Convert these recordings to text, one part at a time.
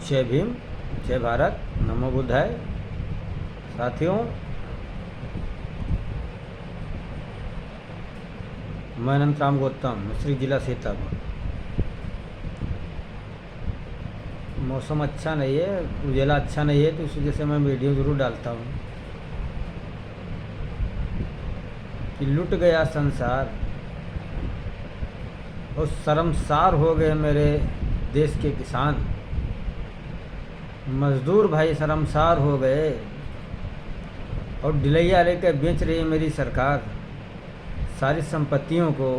जय भीम, जय भारत, नमो बुद्धाय। साथियों, मैं अनंतराम गौतम, मिश्री जिला सीतापुर। मौसम अच्छा नहीं है, उजाला अच्छा नहीं है, तो इस वजह से मैं वीडियो ज़रूर डालता हूँ कि लुट गया संसार और शर्मसार हो गए मेरे देश के किसान। मजदूर भाई शर्मसार हो गए और डिलैया लेकर बेच रही है मेरी सरकार सारी संपत्तियों को,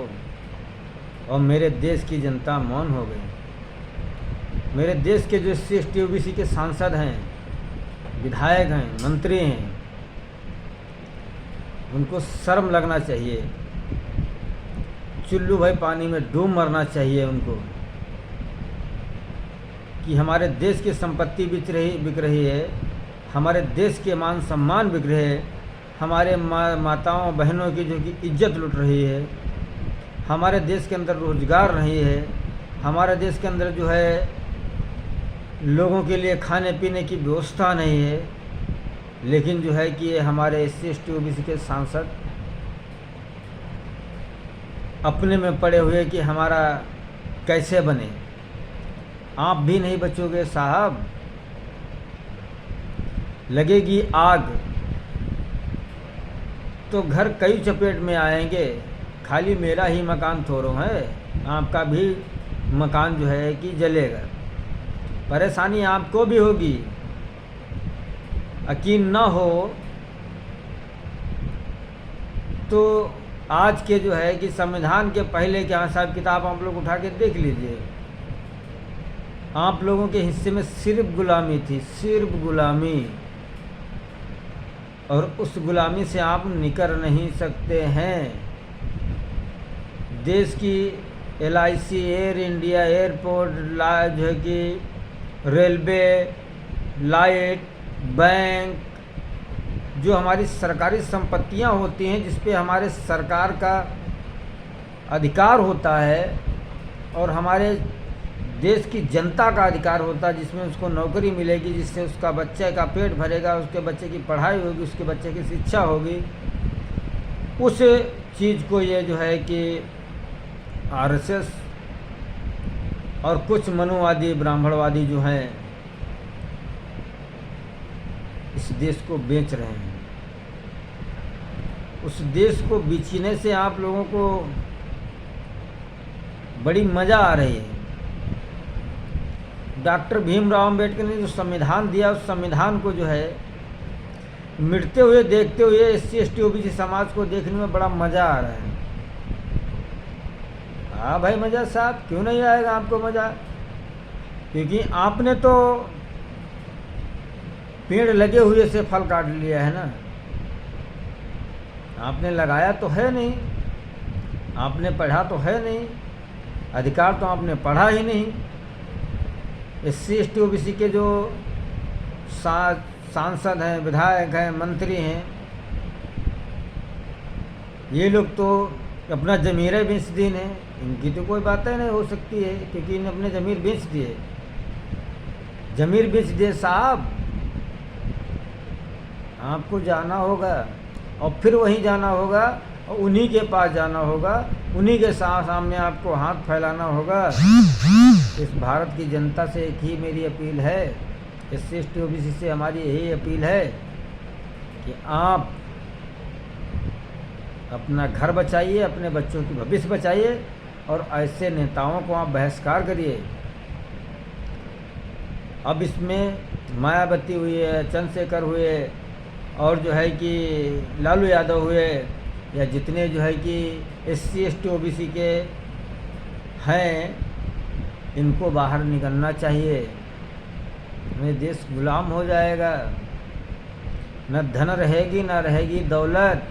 और मेरे देश की जनता मौन हो गई। मेरे देश के जो SC/ST OBC के सांसद हैं, विधायक हैं, मंत्री हैं, उनको शर्म लगना चाहिए। चुल्लू भाई पानी में डूब मरना चाहिए उनको कि हमारे देश की संपत्ति बिक रही है, हमारे देश के मान सम्मान बिक रहे हैं, हमारे माताओं बहनों की जो कि इज्जत लुट रही है, हमारे देश के अंदर रोजगार नहीं है, हमारे देश के अंदर जो है लोगों के लिए खाने पीने की व्यवस्था नहीं है। लेकिन जो है कि ये हमारे SC/ST OBC के सांसद अपने में पड़े हुए कि हमारा कैसे बने। आप भी नहीं बचोगे साहब, लगेगी आग तो घर कई चपेट में आएंगे। खाली मेरा ही मकान थोड़ो है, आपका भी मकान जो है कि जलेगा। परेशानी आपको भी होगी, यकीन ना हो तो आज के जो है कि संविधान के पहले के हिसाब किताब आप लोग उठा के देख लीजिए। आप लोगों के हिस्से में सिर्फ गुलामी थी, सिर्फ गुलामी, और उस गुलामी से आप निकल नहीं सकते हैं। देश की LIC, एयर इंडिया, एयरपोर्ट, जो है कि रेलवे, लाइट, बैंक, जो हमारी सरकारी संपत्तियां होती हैं जिस पे हमारे सरकार का अधिकार होता है और हमारे देश की जनता का अधिकार होता है, जिसमें उसको नौकरी मिलेगी, जिससे उसका बच्चे का पेट भरेगा, उसके बच्चे की पढ़ाई होगी, उसके बच्चे की शिक्षा होगी, उस चीज़ को ये जो है कि RSS और कुछ मनुवादी ब्राह्मणवादी जो हैं इस देश को बेच रहे हैं। उस देश को बेचने से आप लोगों को बड़ी मज़ा आ रही है। डॉक्टर भीमराव अंबेडकर ने जो संविधान दिया, उस संविधान को जो है मिटते हुए देखते हुए SC/ST OBC समाज को देखने में बड़ा मज़ा आ रहा है। हाँ भाई मज़ा साहब, क्यों नहीं आएगा आपको मज़ा? क्योंकि आपने तो पेड़ लगे हुए से फल काट लिया है ना, आपने लगाया तो है नहीं, आपने पढ़ा तो है नहीं, अधिकार तो आपने पढ़ा ही नहीं। SC/ST OBC के जो सांसद हैं, विधायक हैं, मंत्री हैं, ये लोग तो अपना ज़मीर बेच दिए हैं। इनकी तो कोई बातें नहीं हो सकती है, क्योंकि इन्हें अपने ज़मीर बेच दिए। ज़मीर बेच दिए साहब, आपको जाना होगा और फिर वहीं जाना होगा और उन्हीं के पास जाना होगा, उन्हीं के सामने आपको हाथ फैलाना होगा। इस भारत की जनता से एक ही मेरी अपील है, SC/ST OBC से हमारी यही अपील है कि आप अपना घर बचाइए, अपने बच्चों की भविष्य बचाइए, और ऐसे नेताओं को आप बहिष्कार करिए। अब इसमें मायावती हुई है, चंद्रशेखर हुए, और जो है कि लालू यादव हुए, या जितने जो है कि SC/ST OBC के हैं, इनको बाहर निकलना चाहिए। मेरे देश गुलाम हो जाएगा, न धन रहेगी न रहेगी दौलत,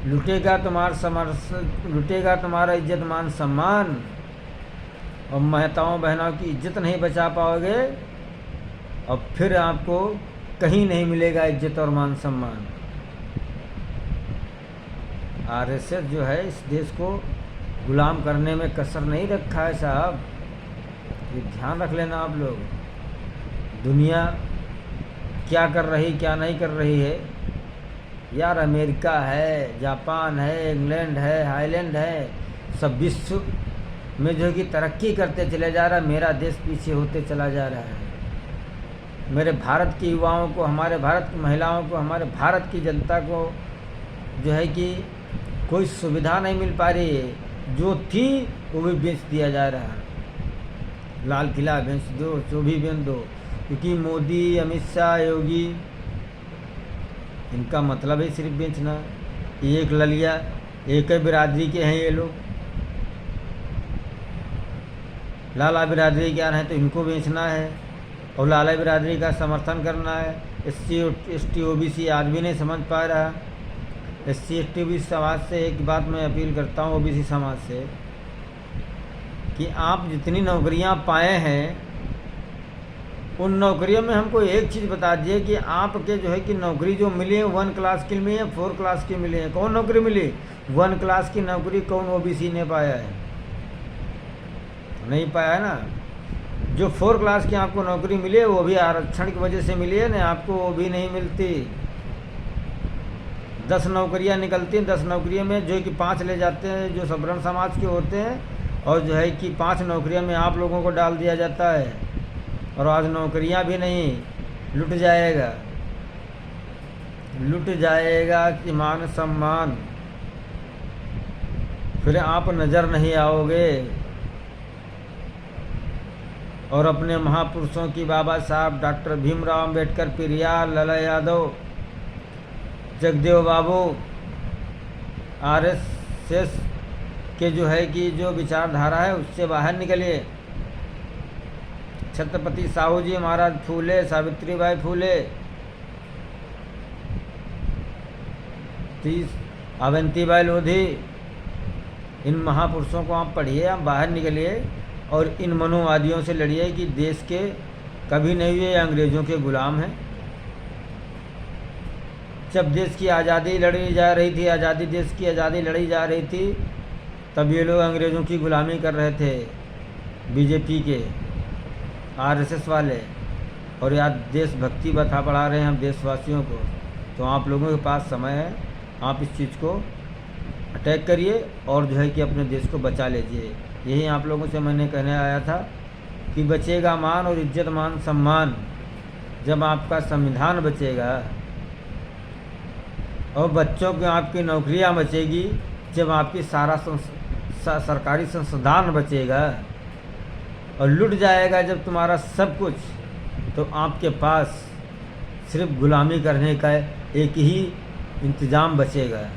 लुटेगा तुम्हारा इज्जत मान सम्मान, और माताओं बहनों की इज्जत नहीं बचा पाओगे, और फिर आपको कहीं नहीं मिलेगा इज्जत और मान सम्मान। RSS जो है इस देश को गुलाम करने में कसर नहीं रखा है साहब। ये ध्यान रख लेना आप लोग। दुनिया क्या कर रही क्या नहीं कर रही है यार। अमेरिका है, जापान है, इंग्लैंड है, हाईलैंड है, सब विश्व में जो है कि तरक्की करते चले जा रहा है। मेरा देश पीछे होते चला जा रहा है। मेरे भारत के युवाओं को, हमारे भारत की महिलाओं को, हमारे भारत की जनता को जो है कि कोई सुविधा नहीं मिल पा रही है। जो थी वो भी बेच दिया जा रहा है। लाल किला बेच दो, जो भी बेच दो, क्योंकि मोदी, अमित शाह, योगी, इनका मतलब है सिर्फ बेचना। एक ललिया, एक ही बिरादरी के हैं ये लोग। लाला बिरादरी के हैं तो इनको बेचना है और लाला बिरादरी का समर्थन करना है। SC OBC आदमी नहीं समझ पा रहा। SC OBC समाज से एक बात मैं अपील करता हूँ, OBC समाज से, कि आप जितनी नौकरियाँ पाए हैं उन नौकरियों में हमको एक चीज़ बता दिए कि आपके जो है कि नौकरी जो मिली है 1 क्लास की मिली है, 4 क्लास की मिली है। कौन नौकरी मिली? 1 क्लास की नौकरी कौन OBC ने पाया है? नहीं पाया है ना। जो 4 क्लास की आपको नौकरी मिली है वो भी आरक्षण की वजह से मिली है ना, आपको वो भी नहीं मिलती। 10 नौकरियां निकलती हैं, 10 नौकरियों में जो है कि 5 ले जाते हैं जो सवर्ण समाज के होते हैं, और जो है कि 5 नौकरियों में आप लोगों को डाल दिया जाता है। और आज नौकरियां भी नहीं, लुट जाएगा, लुट जाएगा ईमान सम्मान, फिर आप नज़र नहीं आओगे। और अपने महापुरुषों की, बाबा साहब डॉक्टर भीमराव अंबेडकर, पेरियार, लाला यादव, जगदेव बाबू, RSS के जो है कि जो विचारधारा है उससे बाहर निकलिए। छत्रपति साहू जी महाराज, फूले, सावित्रीबाई फूले, अवंतीबाई लोधी, इन महापुरुषों को आप पढ़िए, आप बाहर निकलिए और इन मनोवादियों से लड़िए कि देश के कभी नहीं हुए अंग्रेज़ों के गुलाम हैं। जब देश की आज़ादी लड़ी जा रही थी, देश की आज़ादी लड़ी जा रही थी, तब ये लोग अंग्रेज़ों की गुलामी कर रहे थे, बीजेपी के, RSS वाले। और यार देशभक्ति बता पढ़ा रहे हैं हम देशवासियों को। तो आप लोगों के पास समय है, आप इस चीज़ को अटैक करिए और जो है कि अपने देश को बचा लीजिए। यही आप लोगों से मैंने कहने आया था कि बचेगा मान और इज्जत, मान सम्मान, जब आपका संविधान बचेगा। और बच्चों की आपकी नौकरियां बचेगी जब आपकी सारा सरकारी संस्थान बचेगा। और लुट जाएगा जब तुम्हारा सब कुछ, तो आपके पास सिर्फ गुलामी करने का एक ही इंतज़ाम बचेगा।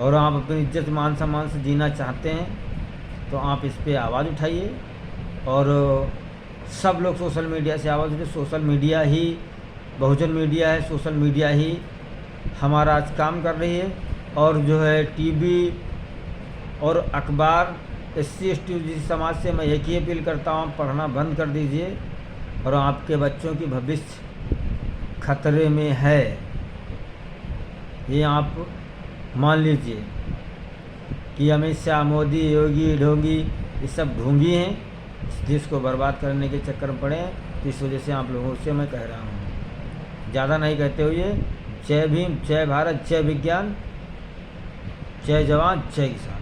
और आप अपनी इज्जत, मान सम्मान से जीना चाहते हैं तो आप इस पे आवाज़ उठाइए। और सब लोग सोशल मीडिया से आवाज़ उठाइए। सोशल मीडिया ही बहुजन मीडिया है, सोशल मीडिया ही हमारा आज काम कर रही है। और जो है टीवी और अखबार, SC ST समाज से मैं एक ही अपील करता हूँ, पढ़ना बंद कर दीजिए। और आपके बच्चों की भविष्य खतरे में है, ये आप मान लीजिए कि अमित शाह, मोदी, योगी, ढोंगी, ये सब ढोंगी हैं, इस देश को बर्बाद करने के चक्कर में पड़े हैं। तो इस वजह से आप लोगों से मैं कह रहा हूँ, ज़्यादा नहीं कहते हुए, जय भीम, जय भारत, जय विज्ञान, जय जवान, जय किसान।